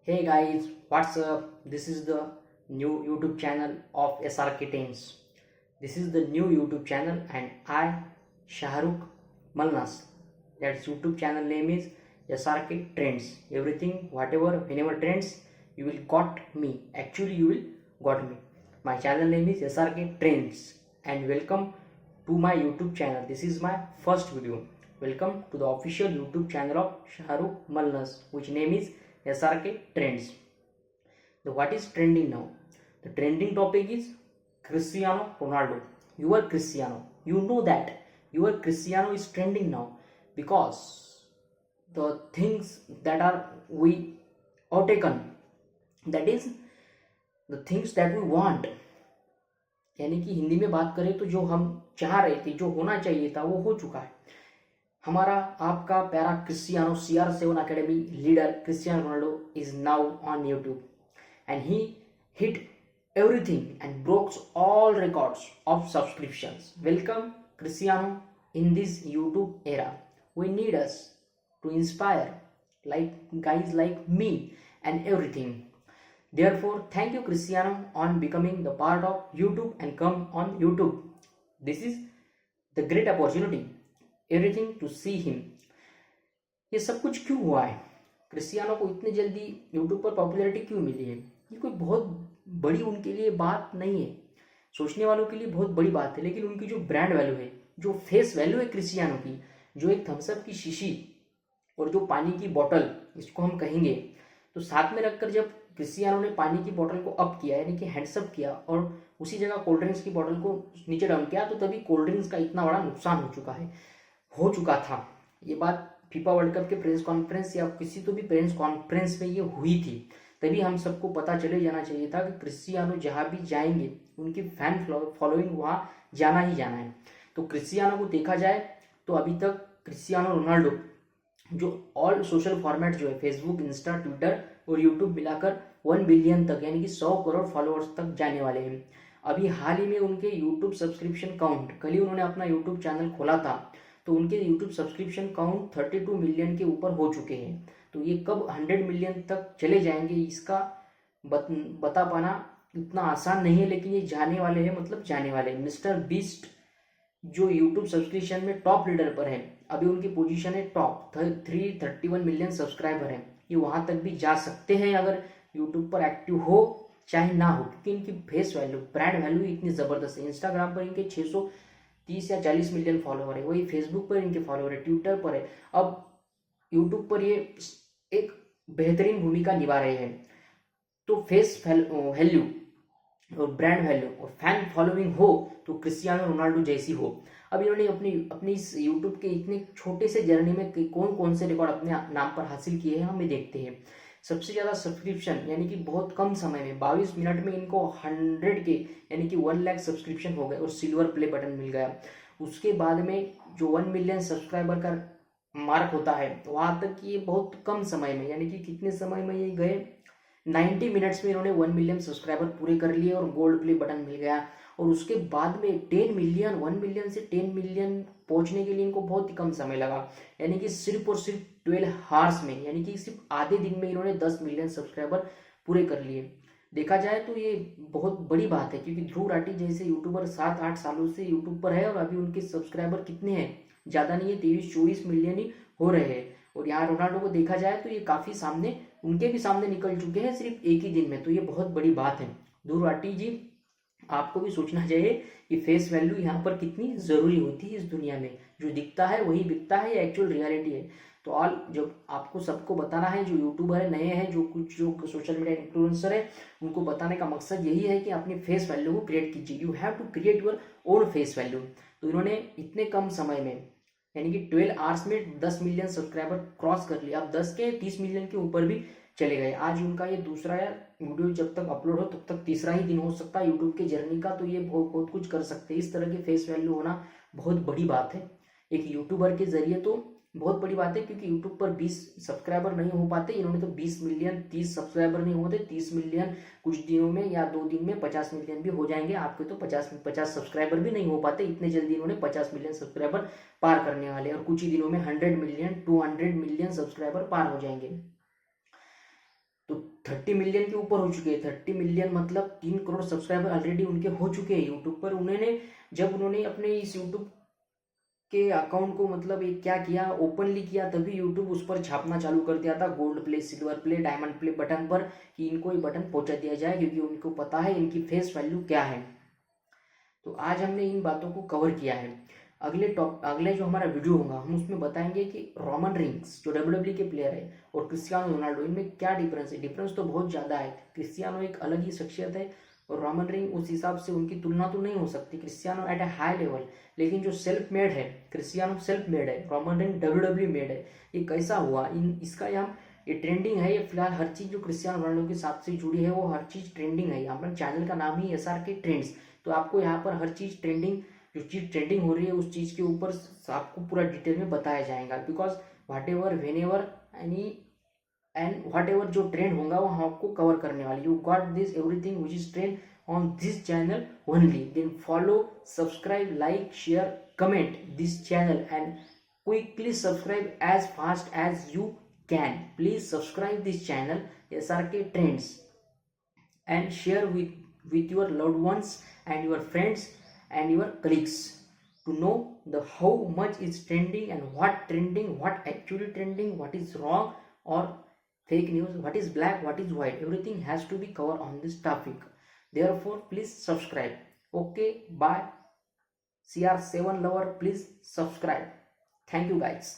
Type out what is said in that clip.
Hey guys, what's up? This is the new YouTube channel of SRK Trends. This is the new YouTube channel and I, Shahrukh Malnas. That's YouTube channel name is SRK Trends. Everything, whatever, whenever trends, you will got me. Actually, you will got me. My channel name is SRK Trends and welcome to my YouTube channel. This is my first video. Welcome to the official YouTube channel of Shahrukh Malnas, which name is SRK Trends. What is trending now? The trending topic is Cristiano Ronaldo. Your Cristiano. You know that your Cristiano is trending now because the things that are we are taken, that is the things that we want. यानी कि हिंदी में बात करें तो जो हम चाह रहे थे, जो होना चाहिए था, वो हो चुका है. हमारा आपका प्यारा Cristiano CR7 academy leader Cristiano Ronaldo is now on YouTube and he hit everything and broke all records of subscriptions. Welcome Cristiano in this YouTube era. We need us to inspire like guys like me and everything. Therefore, thank you Cristiano on becoming the part of YouTube and come on YouTube. This is the great opportunity. Everything to see him. ये सब कुछ क्यों हुआ है? Cristiano को इतनी जल्दी YouTube पर पॉपुलैरिटी क्यों मिली है? ये कोई बहुत बड़ी उनके लिए बात नहीं है. सोचने वालों के लिए बहुत बड़ी बात है, लेकिन उनकी जो ब्रांड वैल्यू है, जो फेस वैल्यू है क्रिस्टियानो की, जो एक थम्सअप की शीशी और जो पानी की बोतल इसको हम कहेंगे, तो साथ में रखकर जब क्रिस्टियानो ने पानी की बोतल को अप किया यानी कि हैंड्सअप किया और उसी जगह कोल्ड ड्रिंक्स की बोतल को नीचे डाउन किया, तो तभी कोल्ड ड्रिंक्स का इतना बड़ा नुकसान हो चुका था. ये बात फीफा वर्ल्ड कप के प्रेस कॉन्फ्रेंस या किसी तो भी प्रेस कॉन्फ्रेंस में ये हुई थी. तभी हम सबको पता चले जाना चाहिए था कि क्रिस्टियानो जहां भी जाएंगे उनकी फैन फॉलोइंग वहां जाना ही जाना है. तो क्रिस्टियानो को देखा जाए तो अभी तक क्रिस्टियानो रोनाल्डो जो ऑल सोशल फॉर्मेट जो है फेसबुक, इंस्टा, ट्विटर और यूट्यूब मिलाकर 1 बिलियन तक यानी कि 100 करोड़ फॉलोअर्स तक जाने वाले हैं. अभी हाल ही में उनके यूट्यूब सब्सक्रिप्शन काउंट, कल ही उन्होंने अपना यूट्यूब चैनल खोला था, तो उनके यूट्यूब सब्सक्रिप्शन काउंट 32 मिलियन के ऊपर हो चुके हैं. तो ये कब 100 मिलियन तक चले जाएंगे इसका बता पाना इतना आसान नहीं है, लेकिन ये जाने वाले हैं, मतलब जाने वाले हैं. मिस्टर बीस्ट जो यूट्यूब सब्सक्रिप्शन में टॉप लीडर पर है, अभी उनकी पोजीशन है टॉप 331 मिलियन सब्सक्राइबर है. ये वहां तक भी जा सकते हैं अगर यूट्यूब पर एक्टिव हो चाहे ना हो, क्योंकि इनकी फेस वैल्यू, ब्रांड वैल्यू इतनी जबरदस्त है. इंस्टाग्राम पर इनके 630 या 40 मिलियन फॉलोअर है, वही फेसबुक पर इनके फॉलोअर है, ट्विटर पर है. अब यूट्यूब पर ये एक बेहतरीन भूमिका निभा रहे हैं. तो फेस वैल्यू और ब्रांड वैल्यू और फैन फॉलोइंग हो तो क्रिस्टियानो रोनाल्डो जैसी हो. अब इन्होंने अपनी इस यूट्यूब के इतने छोटे से जर्नी में कौन कौन से रिकॉर्ड अपने नाम पर हासिल किए हैं हमें देखते हैं. सबसे ज़्यादा सब्सक्रिप्शन यानी कि बहुत कम समय में 22 मिनट में इनको 100 के यानी कि 1 लाख सब्सक्रिप्शन हो गए और सिल्वर प्ले बटन मिल गया. उसके बाद में जो 1 मिलियन सब्सक्राइबर का मार्क होता है वहाँ तक ये बहुत कम समय में, यानी कि कितने समय में ये गए, 90 मिनट्स में इन्होंने 1 मिलियन सब्सक्राइबर पूरे कर लिए और गोल्ड प्ले बटन मिल गया. और उसके बाद में 10 मिलियन, 1 मिलियन से 10 मिलियन पहुंचने के लिए इनको बहुत ही कम समय लगा, यानी कि सिर्फ और सिर्फ 12 हार्स में, यानी कि सिर्फ आधे दिन में इन्होंने 10 मिलियन सब्सक्राइबर पूरे कर लिए. देखा जाए तो ये बहुत बड़ी बात है, क्योंकि ध्रुव राठी जैसे यूट्यूबर 7-8 सालों से यूट्यूब पर है और अभी उनके सब्सक्राइबर कितने हैं, ज़्यादा नहीं है, 23-24 मिलियन ही हो रहे हैं. और यहाँ रोनाल्डो को देखा जाए तो ये काफ़ी सामने, उनके भी सामने निकल चुके हैं सिर्फ एक ही दिन में. तो ये बहुत बड़ी बात है. ध्रुव राठी जी, आपको भी सोचना चाहिए कि फेस वैल्यू यहाँ पर कितनी ज़रूरी होती है इस दुनिया में. जो दिखता है वही बिकता है, या एक्चुअल रियलिटी है. तो ऑल जब आपको सबको बताना है, जो यूट्यूबर है, नए हैं, जो सोशल मीडिया इन्फ्लुएंसर है, उनको बताने का मकसद यही है कि अपनी फेस वैल्यू को क्रिएट कीजिए. You have to create your own face value. तो इन्होंने इतने कम समय में यानी कि 12 आवर्स में 10 मिलियन सब्सक्राइबर क्रॉस कर लिया. अब 10 के 30 मिलियन के ऊपर भी चले गए. आज उनका ये दूसरा या वीडियो जब तक अपलोड हो तब तक तीसरा ही दिन हो सकता है यूट्यूब के जर्नी का. तो ये बहुत कुछ कर सकते हैं. इस तरह की फेस वैल्यू होना बहुत बड़ी बात है एक यूट्यूबर के जरिए. तो बहुत बड़ी बात है, क्योंकि यूट्यूब पर 20 सब्सक्राइबर नहीं हो पाते. इन्होंने तो 20 मिलियन, 30 सब्सक्राइबर नहीं होते, 30 मिलियन कुछ दिनों में या 2 दिन में 50 मिलियन भी हो जाएंगे. आपके तो 50 सब्सक्राइबर भी नहीं हो पाते. इतने जल्दी इन्होंने 50 मिलियन सब्सक्राइबर पार करने वाले और कुछ ही दिनों में 100 मिलियन, 200 मिलियन सब्सक्राइबर पार हो जाएंगे. तो 30 मिलियन के ऊपर हो चुके हैं। 30 मिलियन मतलब 3 करोड़ सब्सक्राइबर ऑलरेडी उनके हो चुके हैं यूट्यूब पर। जब उन्होंने अपने इस यूट्यूब के अकाउंट को मतलब ये क्या किया, ओपनली किया, तभी यूट्यूब उस पर छापना चालू कर दिया था gold play, silver play, diamond play button पर, कि इनको ये बटन पहुंचा दिया जाए, क्योंकि उनको पता है इनकी फेस वैल्यू क्या है। तो आज हमने इन बातों को कवर किया है। अगले जो हमारा वीडियो होगा हम उसमें बताएंगे कि रोमन रिंग्स जो WWE के प्लेयर है और क्रिस्टियानो रोनाल्डो, इनमें क्या डिफरेंस है। डिफरेंस तो बहुत ज़्यादा है। क्रिस्टियानो एक अलग ही शख्सियत है और रोमन रिंग उस हिसाब से उनकी तुलना तो नहीं हो सकती। क्रिस्टियानो एट ए हाई लेवल, लेकिन जो सेल्फ मेड है, क्रिस्टियानो सेल्फ मेड है, रोमन रिंग WWE मेड है। ये कैसा हुआ, इसका यहाँ ये ट्रेंडिंग है। ये फिलहाल हर चीज़ जो क्रिस्टियानो रोनाल्डो के साथ से जुड़ी है वो हर चीज़ ट्रेंडिंग है। हमारे चैनल का नाम ही SRK ट्रेंड्स। तो आपको यहाँ पर हर चीज़ ट्रेंडिंग, जो चीज़ ट्रेंडिंग हो रही है उस चीज़ के ऊपर आपको पूरा डिटेल में बताया जाएगा। Because what ever when ever and what ever जो ट्रेंड होगा वो हम आपको कवर करने वाले। You got this everything which is trend on this channel only. Then follow, subscribe, like, share, comment this channel and quickly subscribe as fast as you can. Please subscribe this channel SRK Trends and share with your loved ones and your friends and your colleagues to know the how much is trending and what trending, what actually trending, what is wrong or fake news, what is black, what is white. Everything has to be covered on this topic. Therefore, please subscribe. Okay, bye. CR7 lover, please subscribe. Thank you guys.